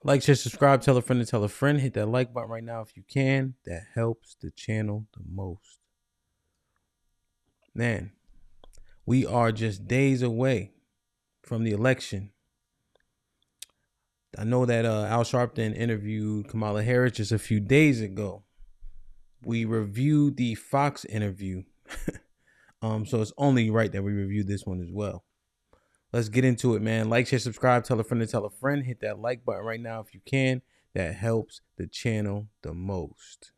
Like, share, subscribe, tell a friend to tell a friend. Hit that like button right now if you can. That helps the channel the most. Man, we are just days away from the election. I know that Al Sharpton interviewed Kamala Harris just a few days ago. We reviewed the Fox interview. So it's only right that we review this one as well. Let's get into it, man. Like, share, subscribe, tell a friend to tell a friend. Hit that like button right now if you can. That helps the channel the most.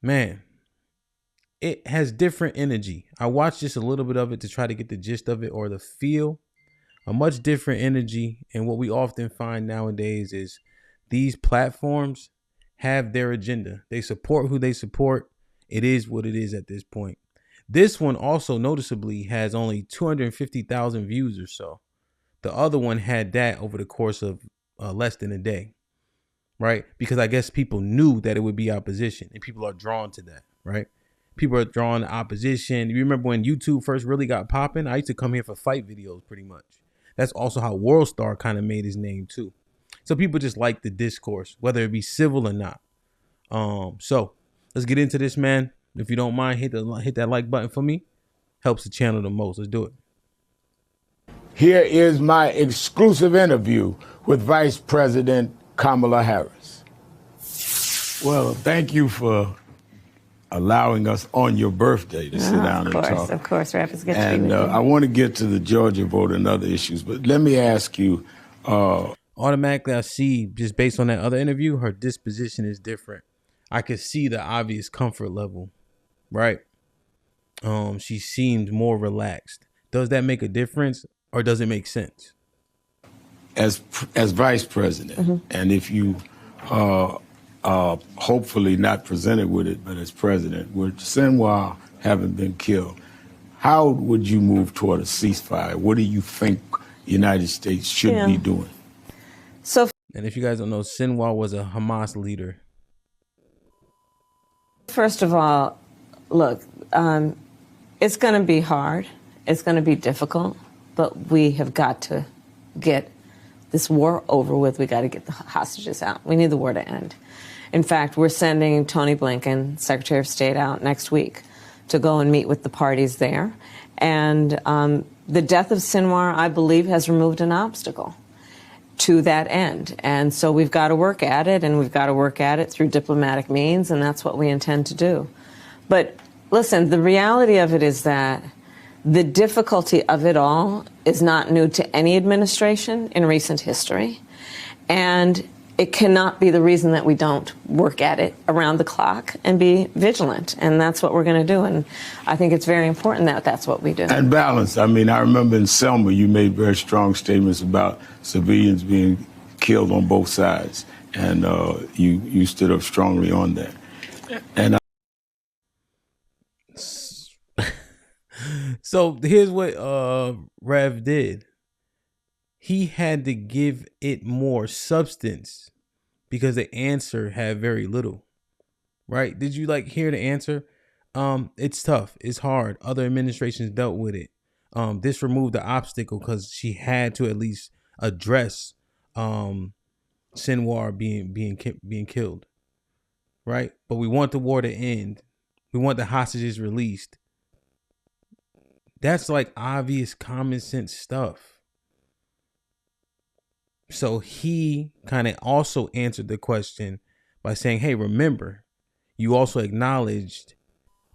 Man, it has different energy. I watched just a little bit of it to try to get the gist of it or the feel. A much different energy. And what we often find nowadays is these platforms have their agenda. They support who they support. It is what it is at this point. This one also noticeably has only 250,000 views or so. The other one had that over the course of less than a day, right? Because I guess people knew that it would be opposition and people are drawn to that, right? People are drawn to opposition. You remember when YouTube first really got popping? I used to come here for fight videos pretty much. That's also how Worldstar kind of made his name too. So people just like the discourse, whether it be civil or not. So let's get into this, man. If you don't mind, hit that like button for me. Helps the channel the most. Let's do it. Here is my exclusive interview with Vice President Kamala Harris. Well, thank you for allowing us on your birthday to sit down and talk. Of course, Rap, it's good to be And with you. I want to get to the Georgia vote and other issues, but let me ask you. Automatically, I see, just based on that other interview, her disposition is different. I could see the obvious comfort level, right? She seemed more relaxed. Does that make a difference, or does it make sense? As vice president, and if you hopefully not presented with it, but as president, with Sinwar having been killed, how would you move toward a ceasefire? What do you think the United States should be doing? And if you guys don't know, Sinwar was a Hamas leader. First of all, look, it's going to be hard. It's going to be difficult, but we have got to get this war over with. We got to get the hostages out. We need the war to end. In fact, we're sending Tony Blinken, Secretary of State, out next week to go and meet with the parties there. And the death of Sinwar, I believe, has removed an obstacle to that end. And so we've got to work at it, and we've got to work at it through diplomatic means, and that's what we intend to do. But listen, the reality of it is that the difficulty of it all is not new to any administration in recent history. And it cannot be the reason that we don't work at it around the clock and be vigilant. And that's what we're going to do. And I think it's very important that that's what we do. And balance. I mean, I remember in Selma, you made very strong statements about civilians being killed on both sides. And you stood up strongly on that. And So here's what Rev did. He had to give it more substance because the answer had very little, right? Did you hear the answer? It's tough. It's hard. Other administrations dealt with it. This removed the obstacle because she had to at least address Sinwar being killed, right? But we want the war to end. We want the hostages released. That's like obvious common sense stuff. So he kind of also answered the question by saying, hey, remember, you also acknowledged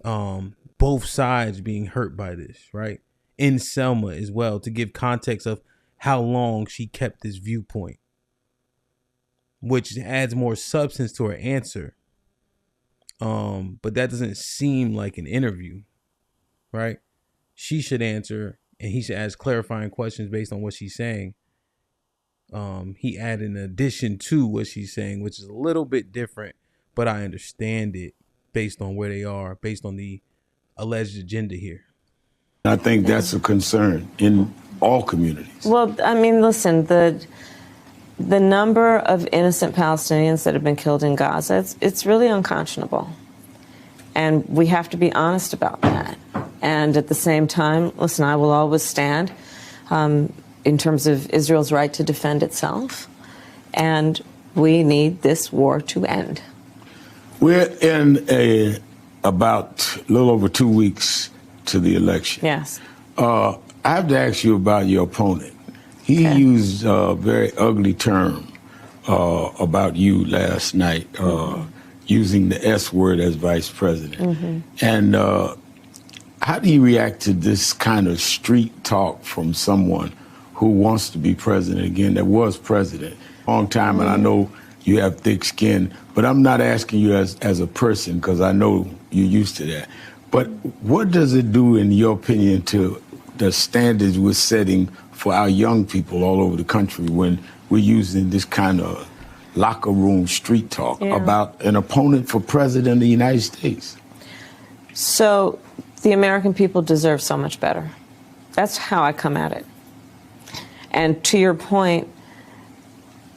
both sides being hurt by this, right? In Selma as well, to give context of how long she kept this viewpoint, which adds more substance to her answer. But that doesn't seem like an interview, right? She should answer and he should ask clarifying questions based on what she's saying. He added an addition to what she's saying, which is a little bit different, but I understand it based on where they are, based on the alleged agenda here. I think that's a concern in all communities. Well, I mean, listen, the number of innocent Palestinians that have been killed in Gaza, it's really unconscionable. And we have to be honest about that. And at the same time, listen, I will always stand in terms of Israel's right to defend itself. And we need this war to end. We're in about a little over 2 weeks to the election. Yes. I have to ask you about your opponent. He used a very ugly term about you last night, using the S word as vice president. And how do you react to this kind of street talk from someone who wants to be president again, that was president a long time? And I know you have thick skin, but I'm not asking you as a person, because I know you're used to that. But what does it do, in your opinion, to the standards we're setting for our young people all over the country when we're using this kind of locker room street talk about an opponent for president of the United States? So the American people deserve so much better. That's how I come at it. And to your point,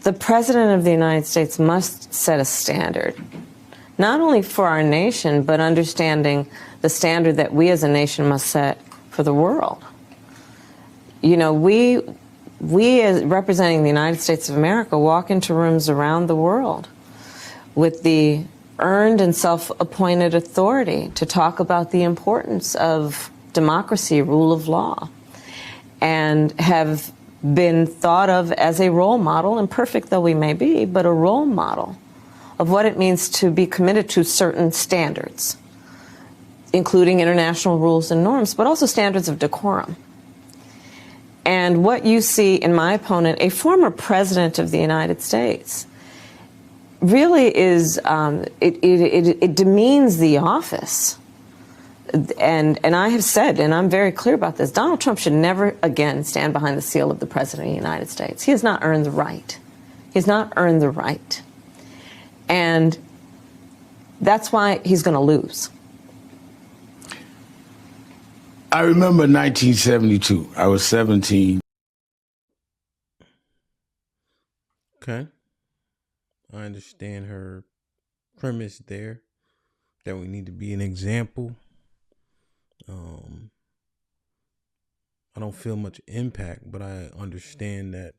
the president of the United States must set a standard, not only for our nation, but understanding the standard that we as a nation must set for the world. You know, we as representing the United States of America walk into rooms around the world with the earned and self-appointed authority to talk about the importance of democracy, rule of law, and have been thought of as a role model, imperfect though we may be, but a role model of what it means to be committed to certain standards, including international rules and norms, but also standards of decorum. And what you see in my opponent, a former president of the United States, really is, it demeans the office. And I have said, and I'm very clear about this, Donald Trump should never again stand behind the seal of the President of the United States. He has not earned the right. He has not earned the right. And that's why he's going to lose. I remember 1972. I was 17. Okay. I understand her premise there, that we need to be an example. I don't feel much impact, but I understand that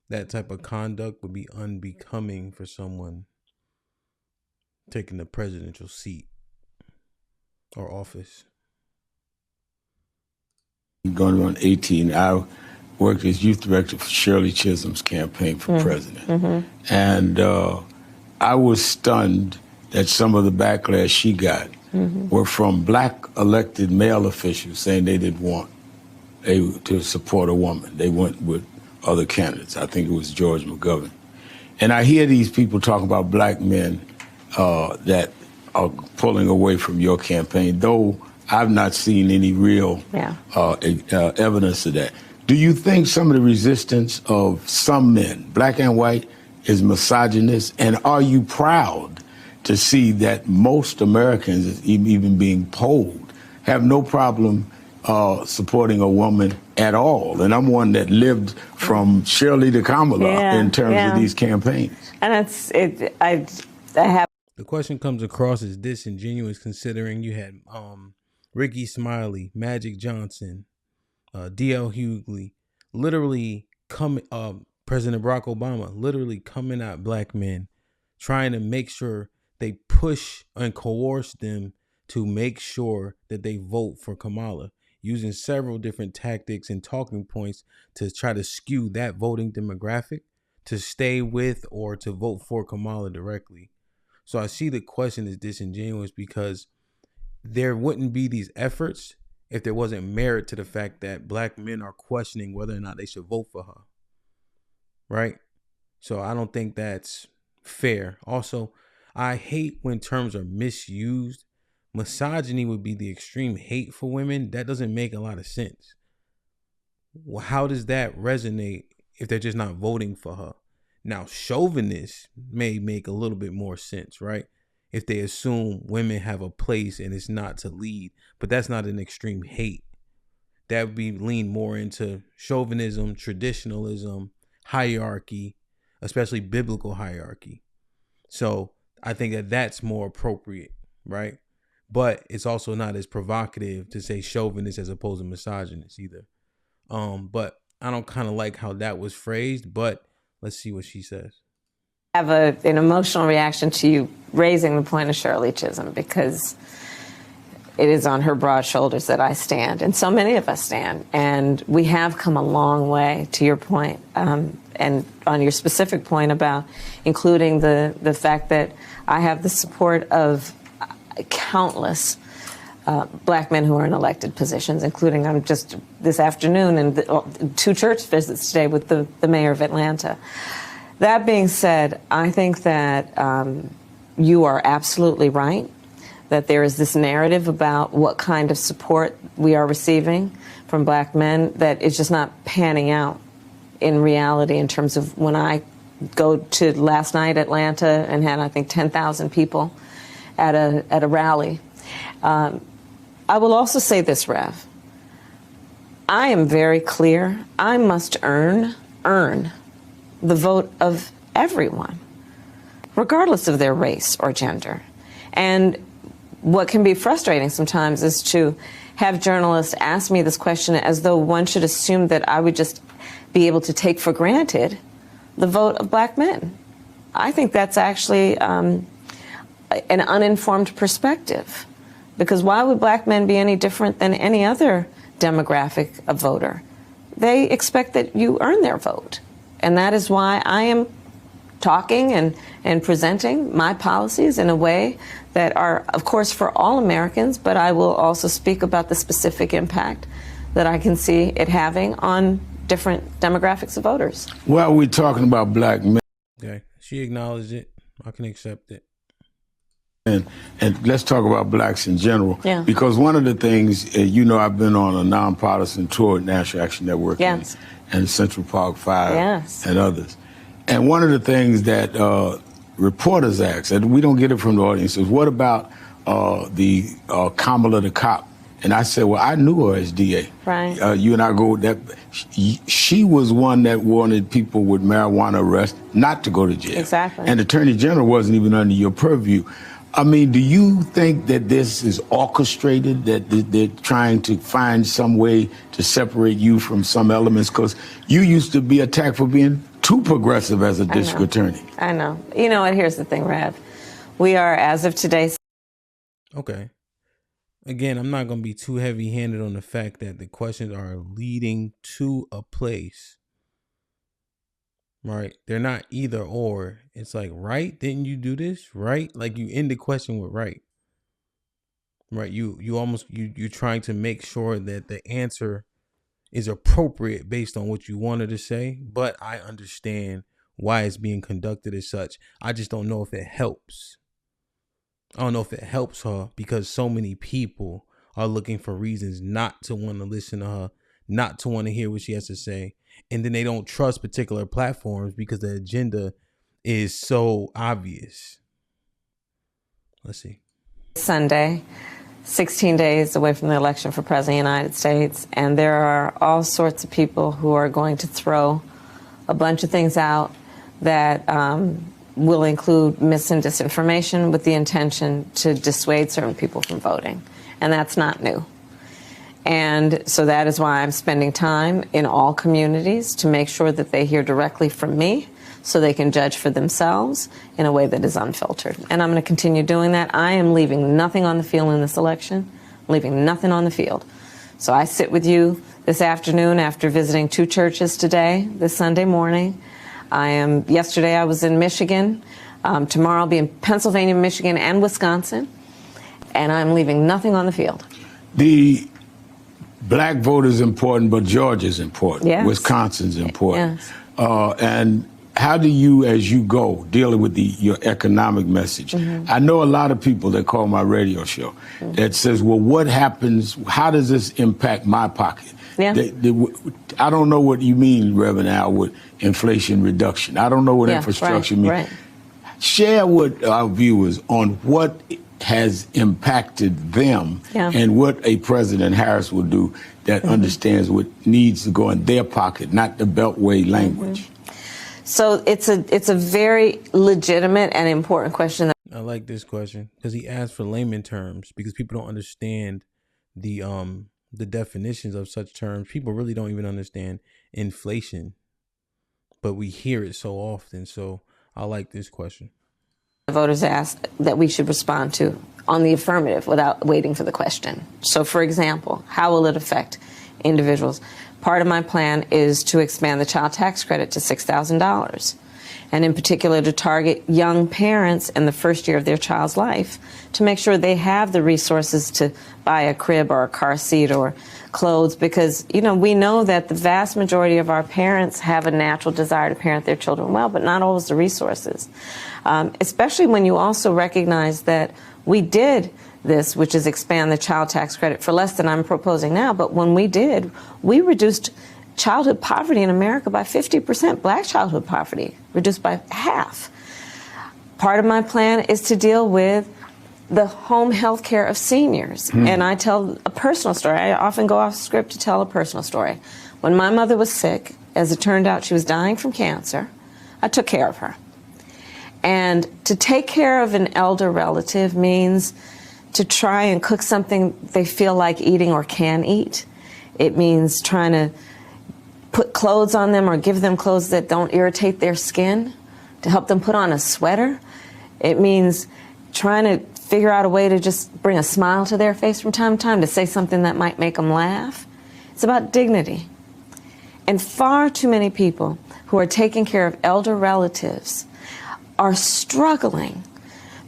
that type of conduct would be unbecoming for someone taking the presidential seat or office. Going on 18, I worked as youth director for Shirley Chisholm's campaign for president. And I was stunned that some of the backlash she got were from black elected male officials saying they didn't want to support a woman. They went with other candidates. I think it was George McGovern. And I hear these people talking about black men that are pulling away from your campaign, though I've not seen any real evidence of that. Do you think some of the resistance of some men, black and white, is misogynist? And are you proud to see that most Americans, even being polled, have no problem supporting a woman at all? And I'm one that lived from Shirley to Kamala in terms of these campaigns. And I have. The question comes across as disingenuous, considering you had Ricky Smiley, Magic Johnson, D.L. Hughley, literally President Barack Obama, literally coming at black men, trying to make sure they push and coerce them to make sure that they vote for Kamala, using several different tactics and talking points to try to skew that voting demographic to stay with or to vote for Kamala directly. So I see the question is disingenuous because there wouldn't be these efforts if there wasn't merit to the fact that black men are questioning whether or not they should vote for her. Right? So I don't think that's fair. Also, I hate when terms are misused. Misogyny would be the extreme hate for women. That doesn't make a lot of sense. Well, how does that resonate if they're just not voting for her? Now, chauvinist may make a little bit more sense, right? If they assume women have a place and it's not to lead, but that's not an extreme hate. That would be lean more into chauvinism, traditionalism, hierarchy, especially biblical hierarchy. So I think that that's more appropriate, right? But it's also not as provocative to say chauvinist as opposed to misogynist either. But kind of like how that was phrased, but let's see what she says. I have an emotional reaction to you raising the point of Shirley Chisholm, because it is on her broad shoulders that I stand, and so many of us stand. And we have come a long way, to your point, and on your specific point about including the fact that I have the support of countless black men who are in elected positions, including I'm just this afternoon and 2 church visits today with the mayor of Atlanta. That being said, I think that you are absolutely right, that there is this narrative about what kind of support we are receiving from black men that is just not panning out in reality in terms of when I go to last night Atlanta and had, I think, 10,000 people at a rally. I will also say this, Rev. I am very clear. I must earn the vote of everyone, regardless of their race or gender. And what can be frustrating sometimes is to have journalists ask me this question as though one should assume that I would just be able to take for granted the vote of black men. I think that's actually an uninformed perspective, because why would black men be any different than any other demographic of voter? They expect that you earn their vote. And that is why I am talking and presenting my policies in a way that are, of course, for all Americans, but I will also speak about the specific impact that I can see it having on different demographics of voters. Well, we're talking about black men. Okay, she acknowledged it. I can accept it. And let's talk about blacks in general. Yeah. Because one of the things, I've been on a nonpartisan tour at National Action Network. Yes. And Central Park 5 Yes. and others. And one of the things that reporters ask, and we don't get it from the audience, is what about the Kamala the cop? And I said, well, I knew her as DA. Right. You and I go, that she was one that wanted people with marijuana arrest not to go to jail. Exactly. And the Attorney General wasn't even under your purview. I mean, do you think that this is orchestrated, that they're trying to find some way to separate you from some elements? Because you used to be attacked for being too progressive as a district attorney. I know. You know what? Here's the thing, Rev. We are, as of today. Okay. Again, I'm not going to be too heavy-handed on the fact that the questions are leading to a place. Right? They're not either or. It's like, right? Didn't you do this? Right? Like, you end the question with right. Right? You're trying to make sure that the answer is appropriate based on what you wanted to say, but I understand why it's being conducted as such. I just don't know if it helps. I don't know if it helps her, because so many people are looking for reasons not to want to listen to her, not to want to hear what she has to say. And then they don't trust particular platforms because the agenda is so obvious. Let's see. Sunday, 16 days away from the election for President of the United States, and there are all sorts of people who are going to throw a bunch of things out that will include mis and disinformation with the intention to dissuade certain people from voting. And that's not new. And so that is why I'm spending time in all communities to make sure that they hear directly from me so they can judge for themselves in a way that is unfiltered. And I'm going to continue doing that. I am leaving nothing on the field in this election, leaving nothing on the field. So I sit with you this afternoon after visiting 2 churches today, this Sunday morning. Yesterday I was in Michigan. Tomorrow I'll be in Pennsylvania, Michigan, and Wisconsin. And I'm leaving nothing on the field. The black vote is important, but Georgia's important. Yes. Wisconsin's important. Yes. And how do you, as you go, dealing with your economic message? Mm-hmm. I know a lot of people that call my radio show that says, well, what happens, how does this impact my pocket? Yeah. I don't know what you mean, Reverend Al, with inflation reduction. I don't know what infrastructure means. Right. Share with our viewers on what has impacted them and what a President Harris will do that understands what needs to go in their pocket, not the Beltway language. So it's a very legitimate and important question. I like this question because he asked for layman terms, because people don't understand the the definitions of such terms. People really don't even understand inflation, but we hear it so often. So I like this question. The voters asked that we should respond to on the affirmative without waiting for the question. So, for example, how will it affect individuals? Part of my plan is to expand the child tax credit to $6,000, and in particular to target young parents in the first year of their child's life to make sure they have the resources to buy a crib or a car seat or clothes, because, you know, we know that the vast majority of our parents have a natural desire to parent their children well, but not always the resources. Especially when you also recognize that we did this, which is expand the child tax credit for less than I'm proposing now. But when we did, we reduced childhood poverty in America by 50%, black childhood poverty reduced by half. Part of my plan is to deal with the home health care of seniors. And I tell a personal story. I often go off script to tell a personal story. When my mother was sick, as it turned out she was dying from cancer, I took care of her. And to take care of an elder relative means to try and cook something they feel like eating or can eat. It means trying to put clothes on them or give them clothes that don't irritate their skin, to help them put on a sweater. It means trying to figure out a way to just bring a smile to their face from time to time, to say something that might make them laugh. It's about dignity. And far too many people who are taking care of elder relatives are struggling,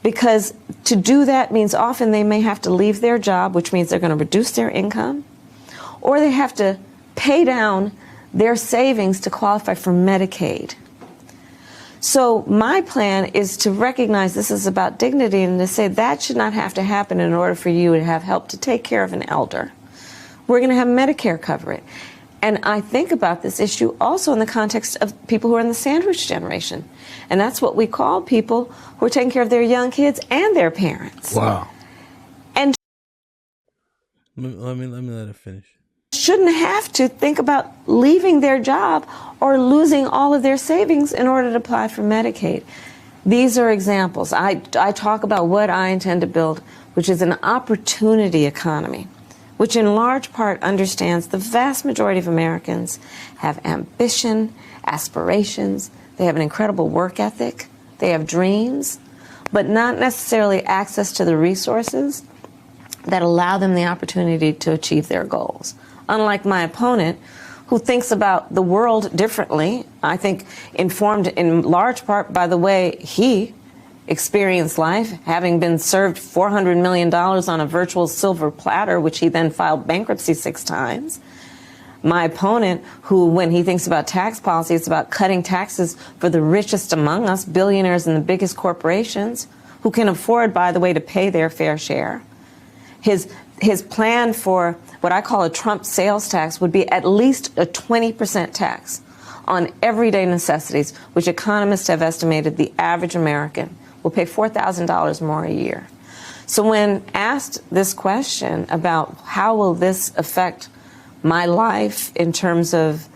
because to do that means often they may have to leave their job, which means they're going to reduce their income, or they have to pay down their savings to qualify for Medicaid. So my plan is to recognize this is about dignity and to say that should not have to happen in order for you to have help to take care of an elder. We're going to have Medicare cover it. And I think about this issue also in the context of people who are in the sandwich generation. And that's what we call people who are taking care of their young kids and their parents. Wow. And Let me let her finish. shouldn't have to think about leaving their job or losing all of their savings in order to apply for Medicaid. These are examples. I talk about what I intend to build, which is an opportunity economy, which in large part understands the vast majority of Americans have ambition, aspirations, they have an incredible work ethic, they have dreams, but not necessarily access to the resources that allow them the opportunity to achieve their goals. Unlike my opponent, who thinks about the world differently, I think informed in large part by the way he experienced life, having been served $400 million on a virtual silver platter, which he then filed bankruptcy 6 times. My opponent, who, when he thinks about tax policy, it's about cutting taxes for the richest among us, billionaires and the biggest corporations, who can afford, by the way, to pay their fair share. His plan for what I call a Trump sales tax would be at least a 20% tax on everyday necessities, which economists have estimated the average American will pay $4,000 more a year. So when asked this question about how will this affect my life in terms of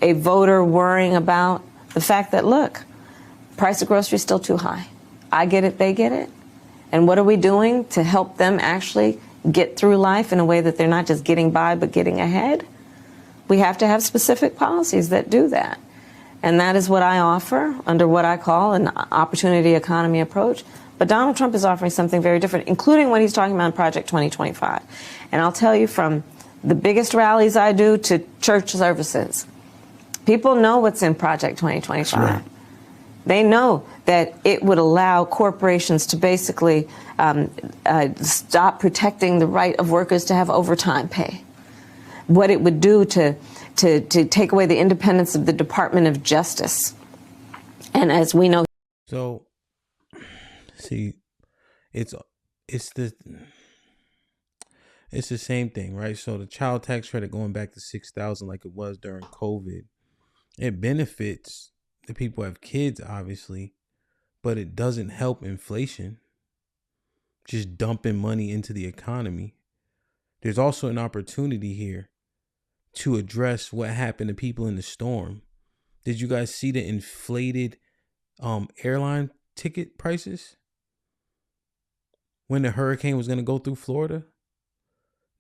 a voter worrying about the fact that, look, price of groceries is still too high. I get it, they get it. And what are we doing to help them actually get through life in a way that they're not just getting by but getting ahead? We have to have specific policies that do that. And that is what I offer under what I call an opportunity economy approach. But Donald Trump is offering something very different, including what he's talking about in Project 2025. And I'll tell you, from the biggest rallies I do to church services, people know what's in Project 2025. That's right. They know that it would allow corporations to basically stop protecting the right of workers to have overtime pay. What it would do to take away the independence of the Department of Justice. And as we know... So, see, it's the same thing, right? So the child tax credit going back to $6,000 like it was during COVID, it benefits the people who have kids, obviously, but it doesn't help inflation. Just dumping money into the economy. There's also an opportunity here to address what happened to people in the storm. Did you guys see the inflated airline ticket prices when the hurricane was going to go through Florida?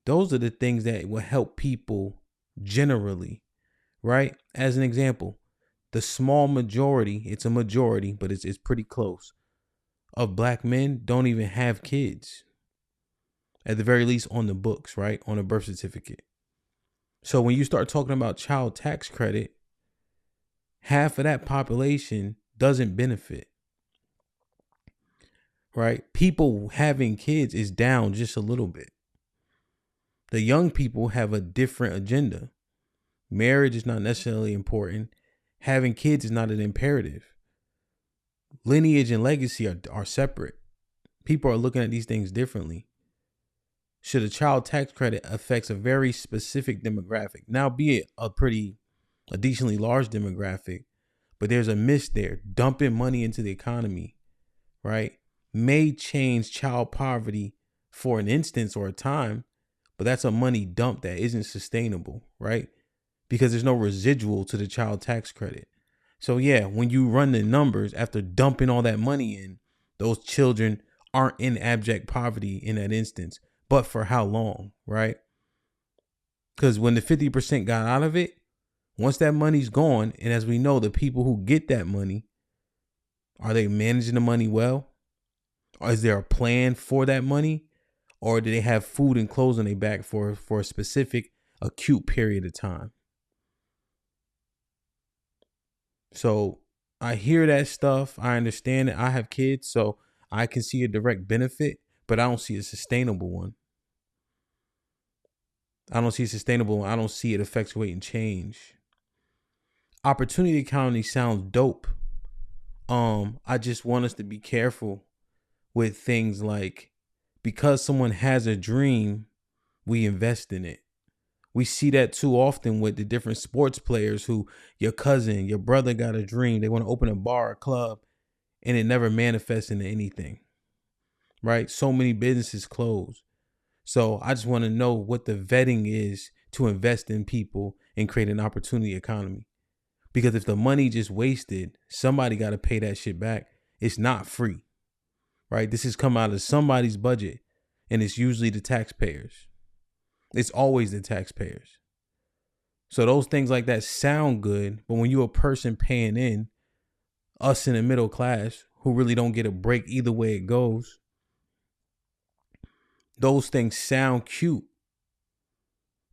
Those are the things that will help people generally, right? As an example, the small majority, it's a majority, but it's pretty close, of black men don't even have kids, at the very least on the books, right? On a birth certificate. So when you start talking about child tax credit, half of that population doesn't benefit, right? People having kids is down just a little bit. The young people have a different agenda. Marriage is not necessarily important. Having kids is not an imperative. Lineage and legacy are separate. People are looking at these things differently. Should a child tax credit affects a very specific demographic, now be it a decently large demographic, but there's a miss there. Dumping money into the economy, right, may change child poverty for an instance or a time, but that's a money dump that isn't sustainable, right? Because there's no residual to the child tax credit. So yeah, when you run the numbers after dumping all that money in, those children aren't in abject poverty in that instance. But for how long, right? Because when the 50% got out of it, once that money's gone, and as we know, the people who get that money, are they managing the money well? Or is there a plan for that money? Or do they have food and clothes on their back for a specific acute period of time? So I hear that stuff. I understand it. I have kids, so I can see a direct benefit, but I don't see a sustainable one. I don't see it effectuating change. Opportunity economy sounds dope. I just want us to be careful with things like, because someone has a dream, we invest in it. We see that too often with the different sports players who, your cousin, your brother got a dream. They want to open a bar or club, and it never manifests into anything, right? So many businesses close. So I just want to know what the vetting is to invest in people and create an opportunity economy. Because if the money just wasted, somebody got to pay that shit back. It's not free, right? This has come out of somebody's budget, and it's usually the taxpayers. It's always the taxpayers. So those things like that sound good, but when you're a person paying in, us in the middle class who really don't get a break either way it goes, those things sound cute,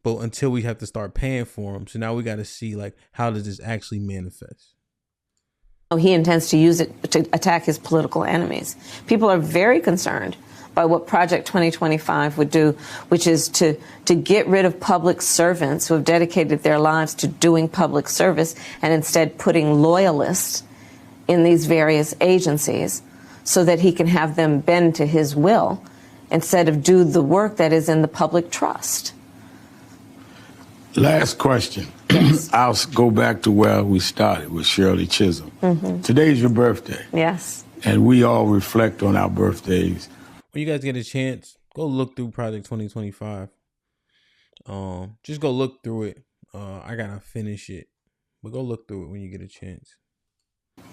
but until we have to start paying for them. So now we got to see, like, how does this actually manifest? He intends to use it to attack his political enemies. People are very concerned by what Project 2025 would do, which is to get rid of public servants who have dedicated their lives to doing public service and instead putting loyalists in these various agencies so that he can have them bend to his will instead of do the work that is in the public trust. Last question. Yes. I'll go back to where we started with Shirley Chisholm. Mm-hmm. Today's your birthday. Yes. And we all reflect on our birthdays. When you guys get a chance, go look through Project 2025. Just go look through it. I gotta finish it, but go look through it when you get a chance.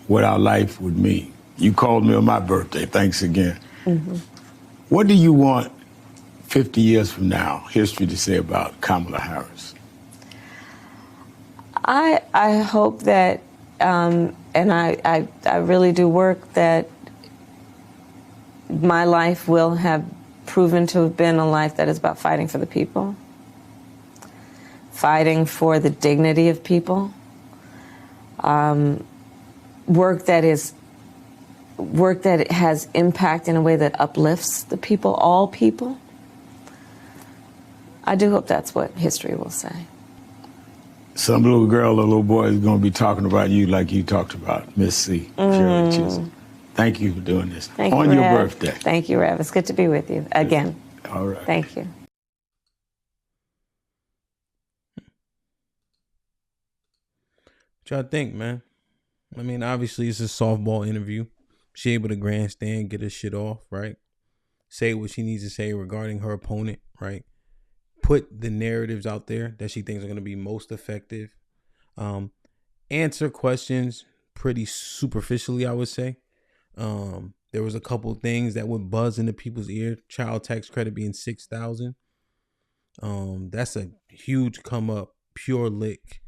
What our life would mean. You called me on my birthday. Thanks again. Mm-hmm. What do you want 50 years from now, history to say about Kamala Harris? I hope that, and I really do work that my life will have proven to have been a life that is about fighting for the people, fighting for the dignity of people, work that has impact in a way that uplifts the people, all people. I do hope that's what history will say. Some little girl or little boy is going to be talking about you like you talked about, Miss C. Shirley Chisholm. Thank you for doing this. Thank on you, your Rev. birthday. Thank you, Rev. It's good to be with you again. All right. Thank you. What y'all think, man? I mean, obviously it's a softball interview. She able to grandstand, get her shit off, right? Say what she needs to say regarding her opponent, right? Put the narratives out there that she thinks are going to be most effective. Answer questions pretty superficially, I would say. There was a couple things that would buzz into people's ear. Child tax credit being $6,000. That's a huge come up, pure lick.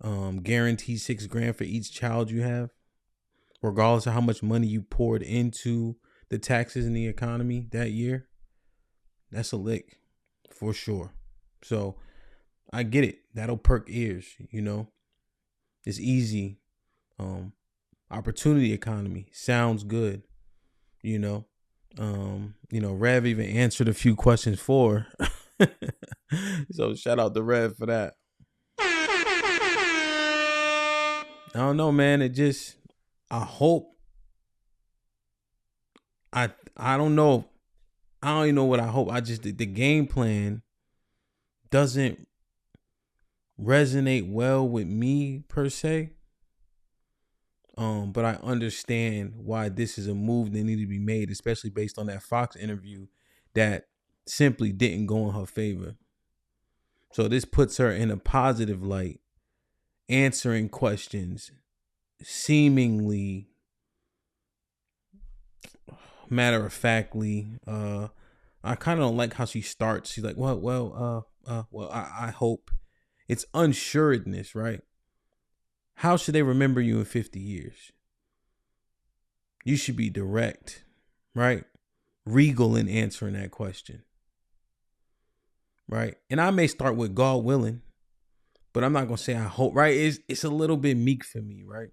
Guaranteed $6,000 for each child you have, regardless of how much money you poured into the taxes in the economy that year. That's a lick for sure. So I get it. That'll perk ears, It's easy. Opportunity economy sounds good, Rev even answered a few questions for her. So shout out to Rev for that. I don't know, man. I hope I don't know. I don't even know what I hope. The game plan doesn't resonate well with me per se. But I understand why this is a move that needed to be made, especially based on that Fox interview that simply didn't go in her favor. So this puts her in a positive light, answering questions seemingly matter of factly. I kind of don't like how she starts. She's like, I hope. It's unsuredness, right? How should they remember you in 50 years? You should be direct, right? Regal in answering that question, right? And I may start with God willing, but I'm not going to say I hope, right? It's a little bit meek for me, right?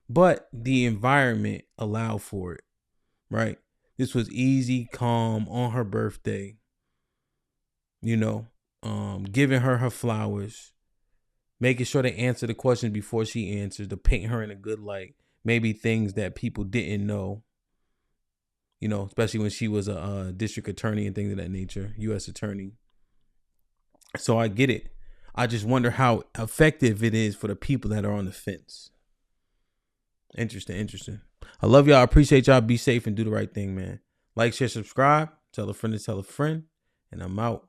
But the environment allowed for it, right? This was easy, calm on her birthday, giving her flowers, making sure to answer the question before she answers, to paint her in a good light. Maybe things that people didn't know, especially when she was a district attorney and things of that nature, U.S. attorney. So I get it. I just wonder how effective it is for the people that are on the fence. Interesting. I love y'all. I appreciate y'all. Be safe and do the right thing, man. Like, share, subscribe. Tell a friend to tell a friend. And I'm out.